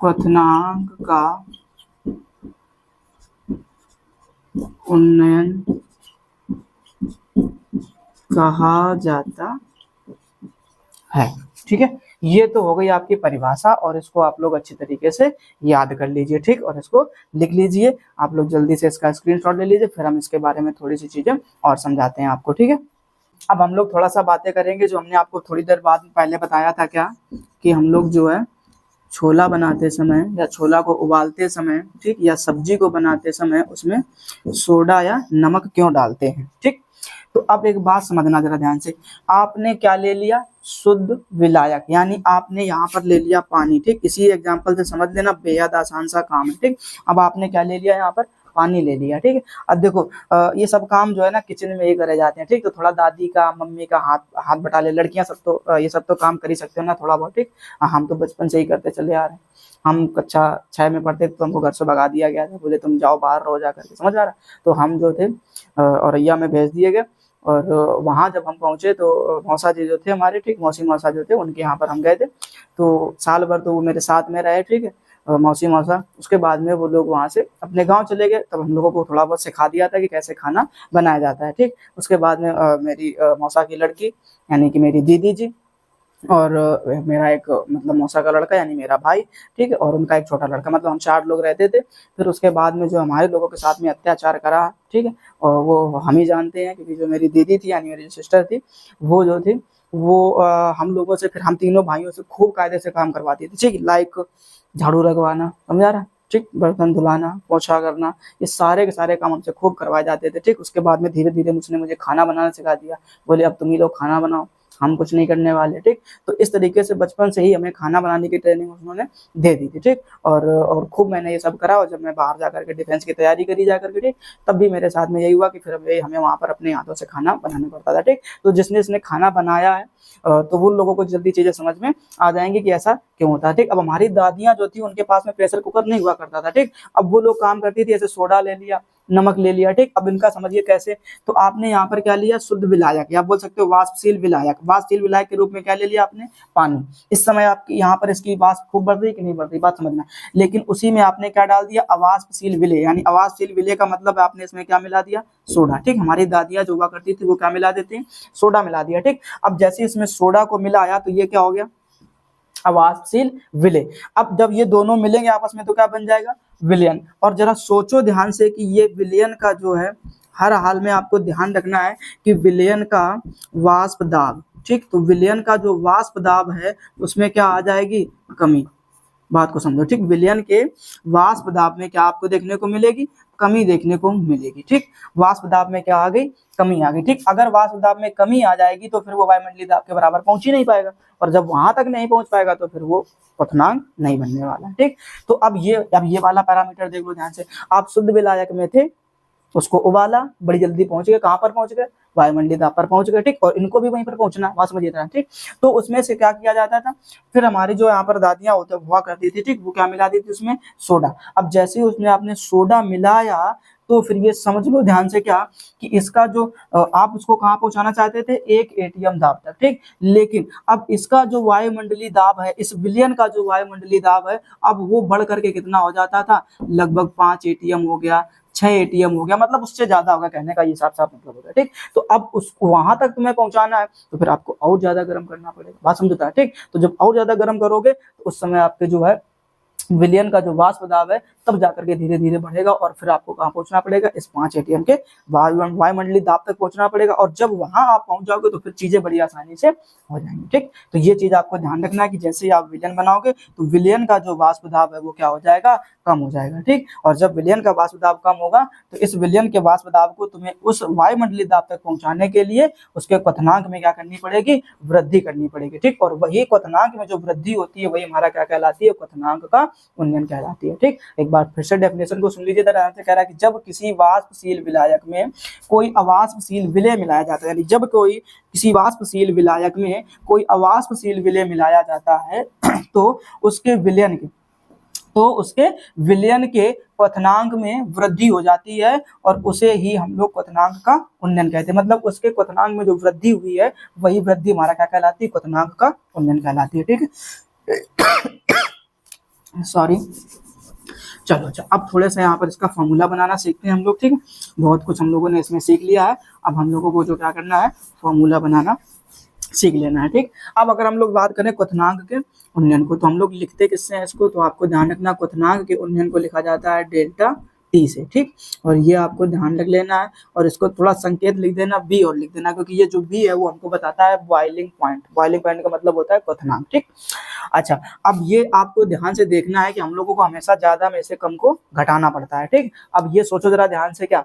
क्वथनांक का उन्नयन कहा जाता है। ठीक है, ये तो हो गई आपकी परिभाषा और इसको आप लोग अच्छी तरीके से याद कर लीजिए। ठीक, और इसको लिख लीजिए आप लोग, जल्दी से इसका स्क्रीनशॉट ले लीजिए, फिर हम इसके बारे में थोड़ी सी चीजें और समझाते हैं आपको। ठीक है, अब हम लोग थोड़ा सा बातें करेंगे जो हमने आपको थोड़ी देर बाद पहले बताया था, क्या कि हम लोग जो है छोला बनाते समय या छोला को उबालते समय, ठीक, या सब्जी को बनाते समय उसमें सोडा या नमक क्यों डालते हैं। ठीक, तो अब एक बात समझना जरा ध्यान से, आपने क्या ले लिया, शुद्ध विलायक, यानी आपने यहाँ पर ले लिया पानी। ठीक, इसी एग्जांपल से समझ लेना, बेहद आसान सा काम है। ठीक, अब आपने क्या ले लिया, यहाँ पर पानी ले लिया। ठीक है, अब देखो ये सब काम जो है ना किचन में ही करे जाते हैं। ठीक, तो थोड़ा दादी का, मम्मी का हाथ हाथ बटा ले, लड़कियां सब तो ये सब तो काम कर ही सकते हो ना थोड़ा बहुत। ठीक, हम तो बचपन से ही करते चले आ रहे हैं। हम कक्षा 6 में पढ़ते थे तो हमको घर से भगा दिया गया था, बोले तुम जाओ बाहर रहो जा करके, समझ आ रहा। तो हम जो थे औरैया में भेज दिए गए और वहाँ जब हम पहुँचे तो मौसा जी जो थे हमारे, ठीक, मौसी मौसा जो थे उनके यहाँ पर हम गए थे। तो साल भर तो वो मेरे साथ में रहे। ठीक है, मौसी मौसा, उसके बाद में वो लोग वहाँ से अपने गांव चले गए। तब हम लोगों को थोड़ा बहुत सिखा दिया था कि कैसे खाना बनाया जाता है। ठीक, उसके बाद में मेरी मौसा की लड़की यानी कि मेरी दीदी जी और मेरा एक मतलब मौसा का लड़का यानी मेरा भाई, ठीक है, और उनका एक छोटा लड़का, मतलब हम 4 लोग रहते थे। फिर उसके बाद में जो हमारे लोगों के साथ में अत्याचार करा, ठीक है, और वो हम ही जानते हैं, क्योंकि जो मेरी दीदी थी यानी मेरी जो सिस्टर थी वो जो थी वो हम लोगों से, फिर हम तीनों भाइयों से खूब कायदे से काम करवाती थी। ठीक, लाइक झाड़ू लगवाना, समझा रहा, ठीक, बर्तन धुलाना, पोछा करना, ये सारे के सारे काम हमसे खूब करवाए जाते थे। ठीक, उसके बाद में धीरे धीरे उसने मुझे खाना बनाना सिखा दिया, बोले अब तुम ही लोग खाना बनाओ, हम कुछ नहीं करने वाले। ठीक, तो इस तरीके से बचपन से ही हमें खाना बनाने की ट्रेनिंग उन्होंने दे दी थी। ठीक, और खूब मैंने ये सब करा, और जब मैं बाहर जाकर के डिफेंस की तैयारी करी जाकर के, ठीक, तब भी मेरे साथ में यही हुआ कि फिर हमें वहाँ पर अपने हाथों से खाना बनाना पड़ता था। ठीक, तो जिसने खाना बनाया है तो वो लोगों को जल्दी चीजें समझ में आ जाएंगी कि ऐसा क्यों होता है। ठीक, अब हमारी दादियां जो थी उनके पास में प्रेशर कुकर नहीं हुआ करता था। ठीक, अब वो लोग काम करती थी ऐसे, सोडा ले लिया, नमक ले लिया। ठीक, अब इनका समझिए कैसे, तो आपने यहाँ पर क्या लिया, शुद्ध विलायक, या आप बोल सकते हो वाष्पशील विलायक। वाष्पशील विलायक के रूप में क्या ले लिया आपने, पानी। इस समय आपकी यहाँ पर इसकी वाष्प खूब बढ़ रही कि नहीं बढ़ रही, बात समझना। लेकिन उसी में आपने क्या डाल दिया, अवाष्पशील विलेय, यानी अवाष्पशील विलेय का मतलब आपने इसमें क्या मिला दिया, सोडा। ठीक, हमारी दादियां जो हुआ करती थी वो क्या मिला देती हैं, सोडा मिला दिया। ठीक, अब जैसे इसमें सोडा को मिलाया तो ये क्या हो गया, अवाष्पशील विलेय। अब जब ये दोनों मिलेंगे आपस में तो क्या बन जाएगा, विलयन। और जरा सोचो ध्यान से कि ये विलयन का जो है, हर हाल में आपको ध्यान रखना है कि विलयन का वाष्प दाब, ठीक, तो विलयन का जो वाष्प दाब है उसमें क्या आ जाएगी, कमी। बात को समझो। ठीक, विलयन के वाष्प दाब में क्या आपको देखने को मिलेगी, कमी देखने को मिलेगी। ठीक, वाष्प दाब में क्या आ गई, कमी आ गई। ठीक, अगर वाष्प दाब में कमी आ जाएगी तो फिर वो वायुमंडलीय दाब के बराबर पहुंच ही नहीं पाएगा, और जब वहां तक नहीं पहुंच पाएगा तो फिर वो क्वथनांक नहीं बनने वाला। ठीक, तो अब ये वाला पैरामीटर देख लो ध्यान से। आप शुद्ध विलायक में थे, उसको उबाला, बड़ी जल्दी पहुंच गए, कहां पर पहुंच गए, वायुमंडलीय दाब पर पहुंच गए, ठीक, और इनको भी वहीं पर पहुंचना है, बात समझिए था, ठीक। तो उसमें से क्या किया जाता था, फिर हमारी जो यहाँ पर दादियां होते हुआ करती थी, ठीक, वो क्या मिला दी थी उसमें, सोडा। अब जैसे ही उसमें आपने सोडा मिलाया तो फिर ये समझ लो ध्यान से क्या कि इसका जो आप उसको कहाँ पहुंचाना चाहते थे, एक एटीएम दाब तक, ठीक, लेकिन अब इसका जो वायुमंडलीय दाब है, इस विलयन का जो वायुमंडलीय दाब है, अब वो बढ़ करके कितना हो जाता था, लगभग 5 एटीएम हो गया, 6 एटीएम हो गया, मतलब उससे ज्यादा होगा, कहने का ये साफ साफ मतलब होगा, ठीक। तो अब उसको वहां तक तुम्हें पहुंचाना है तो फिर आपको और ज्यादा गर्म करना पड़ेगा, बात समझता है, ठीक। तो जब और ज्यादा गर्म करोगे तो उस समय आपके जो है विलयन का जो वाष्प दाब है तब जाकर के धीरे धीरे बढ़ेगा और फिर आपको कहाँ पहुंचना पड़ेगा, इस 5 एटीएम के वायुमंडलीय दाब तक पहुंचना पड़ेगा। और जब वहां आप पहुंच जाओगे तो फिर चीजें बड़ी आसानी से हो जाएंगी, ठीक। तो ये चीज आपको ध्यान रखना है कि जैसे ही आप विलयन बनाओगे तो विलयन का जो वाष्प दाब है वो क्या हो जाएगा, कम हो जाएगा, ठीक। और जब विलयन का वाष्प दाब कम होगा तो इस विलयन के वाष्प दाब को तुम्हें उस वायुमंडलीय दाब तक पहुंचाने के लिए उसके क्वथनांक में क्या करनी पड़ेगी, वृद्धि करनी पड़ेगी, ठीक। और वही क्वथनांक में जो वृद्धि होती है वही हमारा क्या कहलाती है, क्वथनांक का उन्नयन कहलाती है, ठीक। एक बार फिर से डेफिनेशन को सुन लीजिए, तरह से कह रहा है कि जब किसी वाष्पशील विलायक में कोई अवाष्पशील विलय मिलाया जाता है, यानी जब कोई किसी वाष्पशील विलायक में कोई अवाष्पशील विलय मिलाया जाता है तो उसके विलयन के क्वथनांक में वृद्धि हो जाती है और उसे ही हम लोग क्वथनांक का उन्नयन कहते हैं। मतलब उसके क्वथनांक में जो वृद्धि हुई है वही वृद्धि हमारा क्या कहलाती है, क्वथनांक का उन्नयन कहलाती है, ठीक है। सॉरी, चलो अच्छा, अब थोड़े से यहाँ पर इसका फॉर्मूला बनाना सीखते हैं हम लोग, ठीक है। बहुत कुछ हम लोगों ने इसमें सीख लिया है, अब हम लोगों को जो क्या करना है, फॉर्मूला बनाना सीख लेना है, ठीक। अब अगर हम लोग बात करें क्वथनांक के उन्नयन को तो हम लोग लिखते किससे हैं इसको, तो आपको ध्यान रखना क्वथनांक के उन्नयन को लिखा जाता है डेल्टा टी से, ठीक। और ये आपको ध्यान रख लेना है और इसको थोड़ा संकेत लिख देना, बी और लिख देना, क्योंकि ये जो बी है वो हमको बताता है बॉइलिंग पॉइंट। बॉइलिंग पॉइंट का मतलब होता है क्वथनांक, ठीक। अच्छा, अब ये आपको ध्यान से देखना है कि हम लोगों को हमेशा ज्यादा में से कम को घटाना पड़ता है, ठीक। अब ये सोचो जरा ध्यान से क्या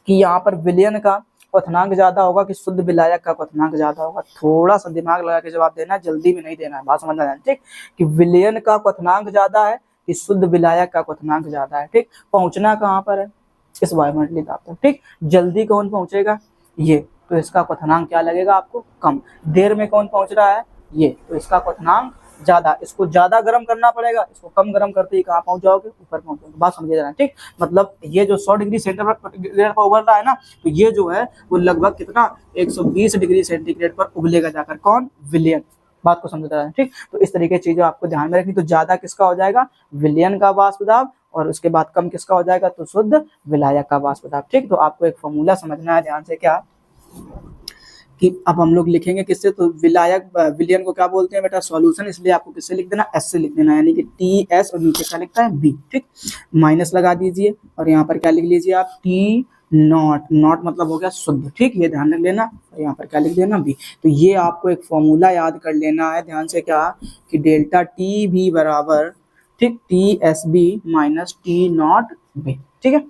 कि यहाँ पर विलयन का क्वथनांक ज्यादा होगा कि शुद्ध विलायक का क्वथनांक ज्यादा होगा, थोड़ा सा दिमाग लगा के जवाब देना है, जल्दी में नहीं देना है, बात समझना है, ठीक। कि विलयन का क्वथनांक ज्यादा है कि शुद्ध विलायक का क्वथनांक ज्यादा है, ठीक। पहुंचना कहाँ पर है, इस वायुमंडलीय दाब तक, ठीक। जल्दी कौन पहुंचेगा, ये, तो इसका क्वथनांक क्या लगेगा आपको, कम। देर में कौन पहुंच रहा है, ये, तो इसका क्वथनांक ज्यादा। इसको ज्यादा गर्म करना पड़ेगा, इसको कम गर्म करते ही कहाँ पहुंच जाओगे, ऊपर पहुंच जाओगे, बात समझिए जरा, ठीक। मतलब ये जो 100 डिग्री सेंटीग्रेड पर उबल रहा है ना, तो ये जो है वो लगभग कितना 120 डिग्री सेंटीग्रेड पर उबलेगा जाकर, कौन, विलयन, बात को समझ रहा है, ठीक। तो इस तरीके की चीजें आपको ध्यान में रखनी। तो ज्यादा किसका हो जाएगा, विलयन का वाष्प दाब, और उसके बाद कम किसका हो जाएगा, तो शुद्ध विलायक का वाष्प दाब, ठीक। तो आपको एक फॉर्मूला समझना है ध्यान से, क्या कि अब हम लोग लिखेंगे किससे, तो विलयन को क्या बोलते हैं बेटा, सॉल्यूशन, इसलिए आपको किससे लिख देना, एस से लिख देना, यानी कि टी एस और नीचे क्या लिखता है, बी, ठीक। माइनस लगा दीजिए और यहाँ पर क्या लिख लीजिए आप, टी नॉट, नॉट मतलब हो गया शुद्ध, ठीक, ये ध्यान रख लेना, और यहाँ पर क्या लिख देना, बी। तो ये आपको एक फॉर्मूला याद कर लेना है ध्यान से, क्या कि डेल्टा टी बी बराबर, ठीक, T S B minus T not B, ठीक है।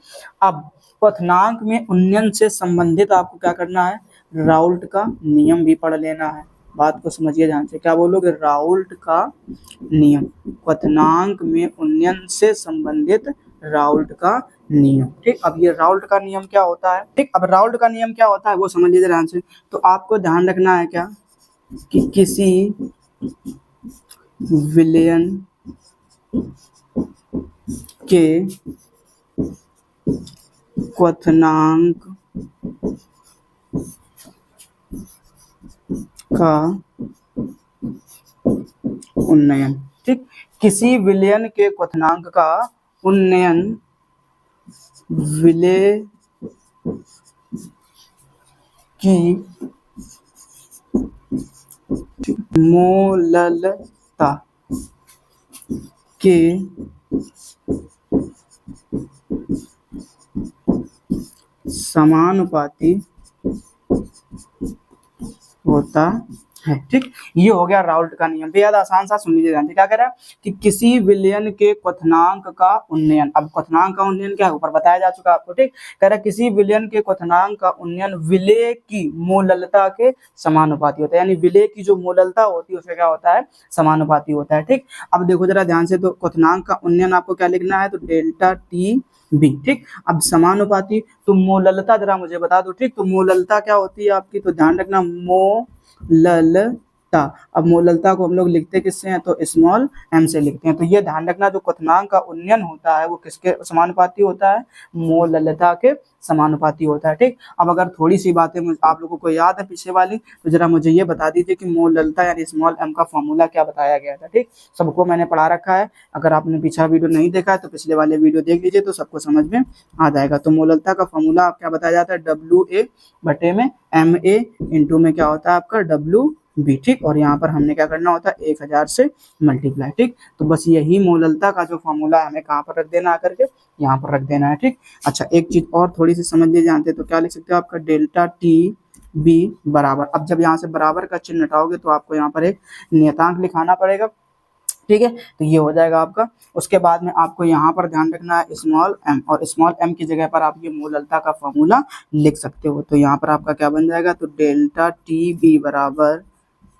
अब क्वथनांक में उन्नयन से संबंधित आपको क्या करना है, राउल्ट का नियम भी पढ़ लेना है, बात को समझिए ध्यान से, क्या बोलोगे, राउल्ट का नियम, क्वथनांक में उन्नयन से संबंधित राउल्ट का नियम, ठीक। अब ये राउल्ट का नियम क्या होता है, ठीक। अब राउल्ट का नियम क्या होता है वो समझ लीजिए ध्यान से। तो आपको ध्यान रखना है क्या कि किसी विलयन के क्वथनांक का उन्नयन, ठीक। किसी विलयन के क्वथनांक का उन्नयन विलय की मोललता के समानुपाती होता है, ठीक। ये हो गया राउल्ट का नियम, बेहद आसान सा, सुन लीजिए ध्यान से। क्या कह रहा है कि किसी विलयन के क्वथनांक का उन्नयन, अब क्वथनांक का उन्नयन क्या है ऊपर बताया जा चुका आपको, ठीक। कह रहा है किसी विलयन के क्वथनांक का उन्नयन विलेय की मोललता के समानुपाती होता है, यानी विलेय की जो मोललता होती है उसका क्या होता है, समानुपाती होता है, ठीक। अब देखो जरा ध्यान से, तो क्वथनांक का उन्नयन आपको क्या लिखना है, तो डेल्टा टी बी, ठीक। अब समानुपाती, तो मोललता जरा मुझे बता दो, ठीक। तो मोललता क्या होती है आपकी, तो ध्यान रखना, मोललता। अब मोललता को हम लोग लिखते किससे हैं, तो स्मॉल एम से लिखते हैं। तो ये ध्यान रखना, जो क्वथनांक का उन्नयन होता है वो किसके समानुपाती होता है, मोललता के समानुपाती होता है, ठीक। अब अगर थोड़ी सी बातें आप लोगों को याद है पीछे वाली, तो जरा मुझे ये बता दीजिए कि मोललता यानी स्मॉल एम का फॉर्मूला क्या बताया गया था, ठीक। सबको मैंने पढ़ा रखा है, अगर आपने पिछला वीडियो नहीं देखा है तो पिछले वाले वीडियो देख लीजिए, तो सबको समझ में आ जाएगा। तो मोललता का फॉर्मूला क्या बताया जाता है, डब्ल्यू ए बटे में एम ए इंटू में क्या होता है आपका डब्ल्यू बी, ठीक। और यहाँ पर हमने क्या करना होता है 1000 से मल्टीप्लाई, ठीक। तो बस यही मोललता का जो फॉर्मूला है हमें कहाँ पर रख देना आकर के, यहाँ पर रख देना है, ठीक। अच्छा, एक चीज और थोड़ी सी समझ लीजिए जानते, तो क्या लिख सकते हो आपका डेल्टा टी बी बराबर, अब जब यहाँ से बराबर का चिन्ह हटाओगे तो आपको यहाँ पर एक नियतांक लिखाना पड़ेगा, ठीक है। तो ये हो जाएगा आपका। उसके बाद में आपको यहाँ पर ध्यान रखना है स्मॉल एम, और स्मॉल एम की जगह पर आप ये मोललता का फॉर्मूला लिख सकते हो। तो यहाँ पर आपका क्या बन जाएगा, तो डेल्टा टी बी बराबर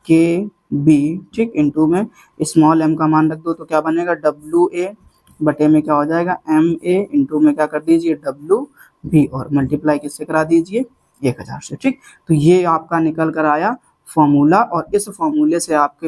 के बी, ठीक, इंटू में स्मॉल एम का मान रख दो, तो क्या बनेगा डब्ल्यू ए बटे में क्या हो जाएगा एम ए इंटू में क्या कर दीजिए डब्ल्यू बी, और मल्टीप्लाई किससे करा दीजिए 1000 से, ठीक। तो ये आपका निकल कर आया फॉर्मूला, और इस फॉर्मूले से आपके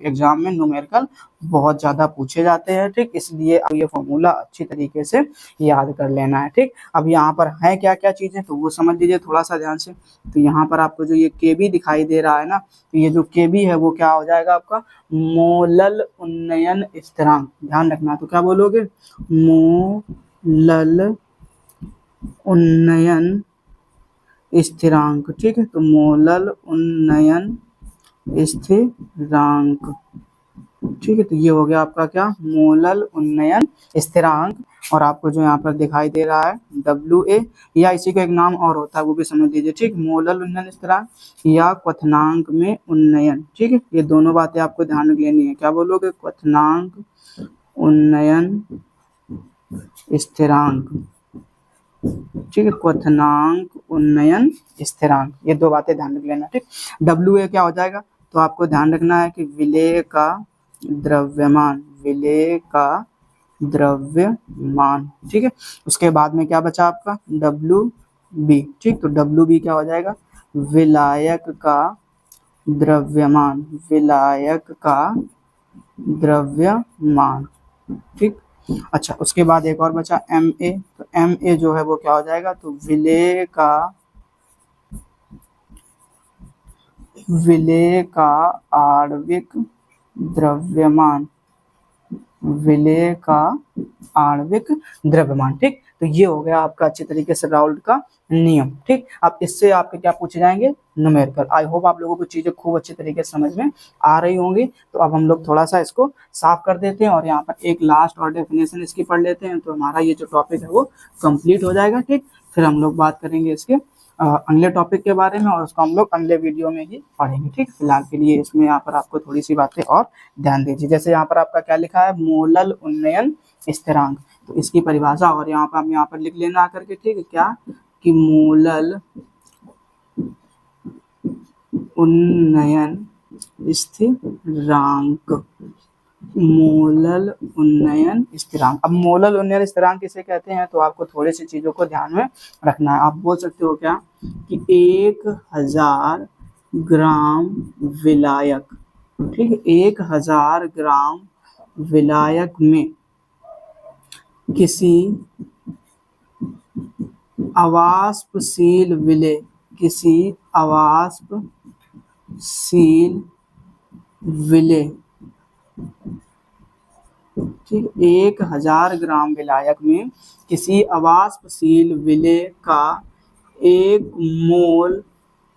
एग्जाम में न्यूमेरिकल बहुत ज़्यादा पूछे जाते हैं, ठीक। इसलिए आप ये फॉर्मूला अच्छी तरीके से याद कर लेना है, ठीक। अब यहाँ पर है क्या क्या चीज़ें, तो वो समझ लीजिए थोड़ा सा ध्यान से। तो यहाँ पर आपको जो ये के बी दिखाई दे रहा है ना, तो ये जो के बी है वो क्या हो जाएगा आपका मोलल उन्नयन स्थिरांक, ध्यान रखना। तो क्या बोलोगे, मोलल उन्नयन स्थिरांक, ठीक है। तो मोलल उन्नयन स्थिरांक, ठीक है। तो ये हो गया आपका क्या, मोलल उन्नयन स्थिरांक। और आपको जो यहाँ पर दिखाई दे रहा है डब्ल्यू ए, या इसी का एक नाम और होता है वो भी समझ लीजिए, ठीक। मोलल उन्नयन स्थिरांक या क्वथनांक में उन्नयन, ठीक है। ये दोनों बातें आपको ध्यान में लेनी है। क्या बोलोगे, क्वथनांक उन्नयन स्थिरांक, ठीक है। क्वथनांक उन्नयन स्थिरांक, ये दो बातें ध्यान रख लेना, ठीक। डब्ल्यू ए क्या हो जाएगा, तो आपको ध्यान रखना है कि विलेय का द्रव्यमान, विलेय का द्रव्यमान, ठीक है। उसके बाद में क्या बचा आपका डब्ल्यू बी, ठीक। तो डब्ल्यू बी क्या हो जाएगा, विलायक का द्रव्यमान, विलायक का द्रव्यमान, ठीक। अच्छा, उसके बाद एक और बचा एम ए, तो एम ए जो है वो क्या हो जाएगा, तो विलेय का आणविक द्रव्यमान, विलेय का आणविक द्रव्यमान, ठीक। तो ये हो गया आपका अच्छे तरीके से राउल्ट का नियम, ठीक। अब इससे आपके क्या पूछे जाएंगे, न्यूमेरिकल। आई होप आप लोगों को चीजें खूब अच्छे तरीके से समझ में आ रही होंगी। तो अब हम लोग थोड़ा सा इसको साफ कर देते हैं, और यहाँ पर एक लास्ट और डेफिनेशन इसकी पढ़ लेते हैं, तो हमारा ये जो टॉपिक है वो कंप्लीट हो जाएगा, ठीक। फिर हम लोग बात करेंगे इसके अगले टॉपिक के बारे में, और उसको हम लोग अगले वीडियो में ही पढ़ेंगे, ठीक। फिलहाल के लिए इसमें यहाँ पर आपको थोड़ी सी बातें और ध्यान दीजिए। जैसे यहाँ पर आपका क्या लिखा है, मोलल उन्नयन स्थिरांक, तो इसकी परिभाषा और यहाँ पर हम यहाँ पर लिख लेना आकर के, ठीक है, क्या कि मोलल उन्नयन स्थिरांक, मोलल उन्नयन स्थिरांक। अब मोलल उन्नयन स्थिरांक किसे कहते हैं, तो आपको थोड़ी सी चीजों को ध्यान में रखना है। आप बोल सकते हो क्या कि 1000 ग्राम विलायक, ठीक है, 1000 ग्राम विलायक में किसी अवाष्पशील विलेय, किसी अवाष्पशील विलेय, ठीक, 1000 ग्राम विलायक में किसी अवाष्पशील विलेय का 1 मोल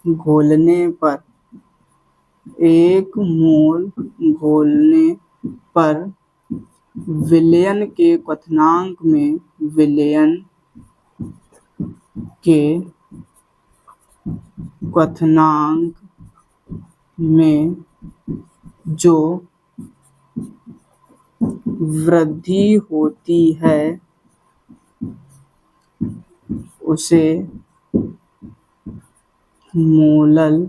घोलने पर, 1 मोल घोलने पर विलयन के क्वथनांक में, विलयन के क्वथनांक में जो वृद्धि होती है उसे मोलल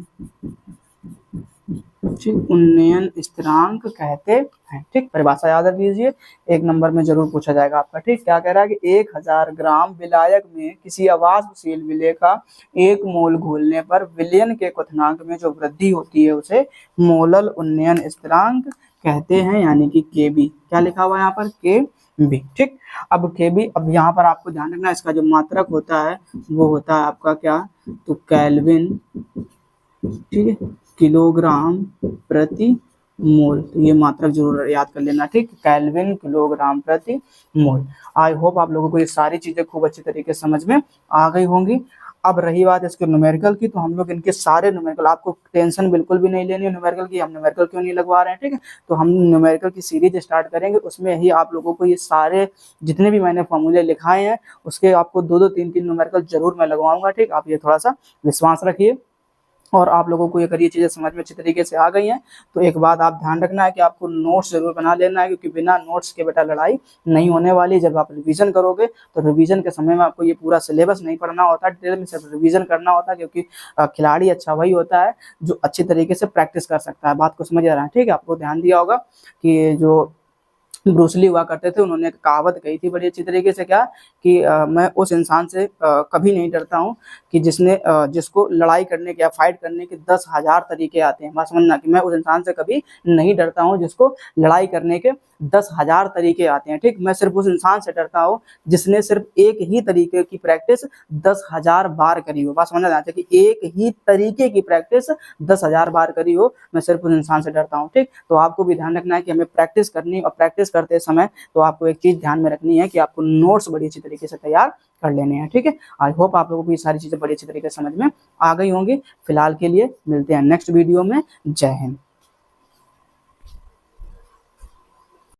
उन्नयन स्थिरांक कहते हैं। ठीक, परिभाषा याद रख लीजिए, 1 नंबर में जरूर पूछा जाएगा आपका। ठीक, क्या कह रहा है कि 1000 ग्राम विलायक में किसी अवाष्पशील विलेय का 1 मोल घोलने पर विलयन के क्वथनांक में जो वृद्धि होती है उसे मोलल उन्नयन स्थिरांक कहते हैं, यानी कि केबी। क्या लिखा हुआ है यहाँ पर? केबी। ठीक, अब केबी, अब यहाँ पर आपको ध्यान रखना, इसका जो मात्रक होता है वो होता है आपका क्या? तो केल्विन, ठीक है, किलोग्राम प्रति मोल। तो ये मात्रक जरूर याद कर लेना। ठीक, केल्विन किलोग्राम प्रति मोल। आई होप आप लोगों को ये सारी चीजें खूब अच्छी तरीके से समझ में आ गई होंगी। अब रही बात इसके न्यूमेरिकल की, तो हम लोग इनके सारे न्यूमेरिकल, आपको टेंशन बिल्कुल भी नहीं लेनी है न्यूमेरिकल की, हम न्यूमेरिकल क्यों नहीं लगवा रहे हैं। ठीक है, तो हम न्यूमेरिकल की सीरीज स्टार्ट करेंगे, उसमें ही आप लोगों को ये सारे जितने भी मैंने फॉर्मूले लिखाए हैं उसके आपको 2-2, 3-3 न्यूमेरिकल जरूर मैं लगवाऊंगा। ठीक, आप ये थोड़ा सा विश्वास रखिए। और आप लोगों को अगर ये चीज़ें समझ में अच्छी तरीके से आ गई हैं तो एक बात आप ध्यान रखना है कि आपको नोट्स जरूर बना लेना है, क्योंकि बिना नोट्स के बेटा लड़ाई नहीं होने वाली। जब आप रिवीजन करोगे तो रिवीजन के समय में आपको ये पूरा सिलेबस नहीं पढ़ना होता, डिटेल में सिर्फ रिवीजन करना होता है, क्योंकि खिलाड़ी अच्छा वही होता है जो अच्छी तरीके से प्रैक्टिस कर सकता है। बात को समझ आ रहा है? ठीक है, आपको ध्यान दिया होगा कि जो ब्रूसली हुआ करते थे, उन्होंने एक कहावत कही थी बड़ी अच्छी तरीके से, क्या कि मैं उस इंसान से कभी नहीं डरता हूँ कि जिसको लड़ाई करने के या फाइट करने के 10,000 तरीके आते हैं। बात समझना कि मैं उस इंसान से कभी नहीं डरता हूँ जिसको लड़ाई करने के 10,000 तरीके आते हैं। ठीक, मैं सिर्फ उस इंसान से डरता हूँ जिसने सिर्फ एक ही तरीके की प्रैक्टिस 10,000 बार करी हो। बात समझना चाहते हैं कि एक ही तरीके की प्रैक्टिस 10,000 बार करी हो, मैं सिर्फ उस इंसान से डरता हूँ। ठीक, तो आपको भी ध्यान रखना है कि हमें प्रैक्टिस करनी, और प्रैक्टिस करते समय तो आपको एक चीज ध्यान में रखनी है कि आपको नोट्स बड़ी अच्छी तरीके से तैयार कर लेने हैं। ठीक है, आई होप आप लोगों को ये सारी चीजें बड़ी अच्छी तरीके से समझ में आ गई होंगी। फिलहाल के लिए मिलते हैं नेक्स्ट वीडियो में। जय हिंद।